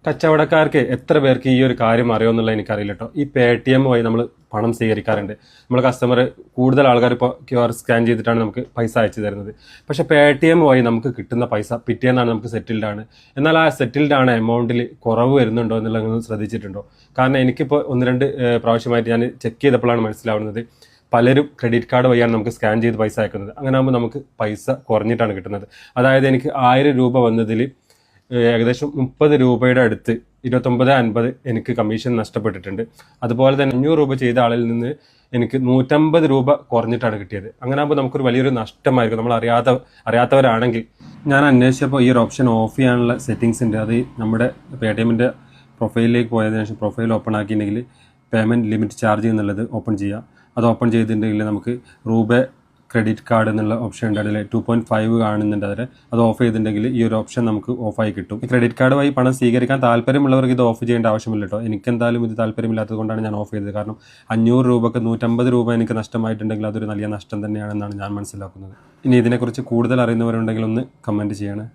കച്ചവടക്കാർക്ക് എത്ര പേർക്ക് ഈ ഒരു കാര്യം അറിയുമെന്നുള്ള എനിക്കറിയില്ല കേട്ടോ. ഈ Paytm വഴി നമ്മൾ പണം സ്വീകരിക്കാറുണ്ട്. നമ്മൾ കസ്റ്റമർ കൂടുതൽ ആൾക്കാർ ഇപ്പോൾ QR സ്കാൻ ചെയ്തിട്ടാണ് നമുക്ക് പൈസ അയച്ചു തരുന്നത്. പക്ഷേ Paytm വഴി നമുക്ക് കിട്ടുന്ന പൈസ പിറ്റേന്നാണ് നമുക്ക് സെറ്റിൽഡ് ആണ്. എന്നാൽ ആ സെറ്റിൽഡ് ആണ് എമൗണ്ടിൽ കുറവ് വരുന്നുണ്ടോ എന്നുള്ളത് നിങ്ങൾ ശ്രദ്ധിച്ചിട്ടുണ്ടോ? കാരണം എനിക്കിപ്പോൾ ഒന്ന് രണ്ട് പ്രാവശ്യമായിട്ട് ഞാൻ ചെക്ക് ചെയ്തപ്പോഴാണ് മനസ്സിലാവുന്നത് പലരും ക്രെഡിറ്റ് കാർഡ് വഴിയാണ് നമുക്ക് സ്കാൻ ചെയ്ത് പൈസ അയക്കുന്നത്. അങ്ങനെ ആകുമ്പോൾ നമുക്ക് പൈസ കുറഞ്ഞിട്ടാണ് കിട്ടുന്നത്. അതായത് എനിക്ക് 1000 രൂപ വന്നതിൽ ഏകദേശം 30 രൂപയുടെ അടുത്ത് 29.50 എനിക്ക് കമ്മീഷൻ നഷ്ടപ്പെട്ടിട്ടുണ്ട്. അതുപോലെ തന്നെ 500 രൂപ ചെയ്ത ആളിൽ നിന്ന് എനിക്ക് 150 രൂപ കുറഞ്ഞിട്ടാണ് കിട്ടിയത്. അങ്ങനെ ആകുമ്പോൾ നമുക്കൊരു വലിയൊരു നഷ്ടമായിരിക്കും. നമ്മൾ അറിയാത്തവരാണെങ്കിൽ ഞാൻ അന്വേഷിച്ചപ്പോൾ ഈ ഒരു ഓപ്ഷൻ ഓഫ് ചെയ്യാനുള്ള സെറ്റിങ്സ് ഉണ്ട്. അത് നമ്മുടെ Paytmന്റെ പ്രൊഫൈലിലേക്ക് പോയതിനു ശേഷം പ്രൊഫൈൽ ഓപ്പൺ ആക്കിയിട്ടുണ്ടെങ്കിൽ പേയ്മെൻറ്റ് ലിമിറ്റ് ചാർജ് എന്നുള്ളത് ഓപ്പൺ ചെയ്യുക. അത് ഓപ്പൺ ചെയ്തിട്ടുണ്ടെങ്കിൽ നമുക്ക് രൂപ ക്രെഡിറ്റ് കാർഡ് എന്നുള്ള ഓപ്ഷൻ ഉണ്ട്. അതിൽ 2.5 കാണുന്നുണ്ട്. അത് ഓഫ് ചെയ്തിട്ടുണ്ടെങ്കിൽ ഈ ഒരു ഓപ്ഷൻ നമുക്ക് ഓഫായി കിട്ടും. ഈ ക്രെഡിറ്റ് കാർഡ് വഴി പണം സ്വീകരിക്കാൻ താല്പര്യമുള്ളവർക്ക് ഇത് ഓഫ് ചെയ്യേണ്ട ആവശ്യമില്ല കേട്ടോ. എനിക്കെന്തായാലും ഇത് താല്പര്യമില്ലാത്തത് കൊണ്ടാണ് ഞാൻ ഓഫ് ചെയ്തത്. കാരണം 500 രൂപക്ക് 150 രൂപ എനിക്ക് നഷ്ടമായിട്ടുണ്ടെങ്കിൽ അതൊരു വലിയ നഷ്ടം തന്നെയാണെന്നാണ് ഞാൻ മനസ്സിലാക്കുന്നത്. ഇനി ഇതിനെക്കുറിച്ച് കൂടുതൽ അറിയുന്നവരുണ്ടെങ്കിൽ ഒന്ന് കമൻറ്റ് ചെയ്യണേ.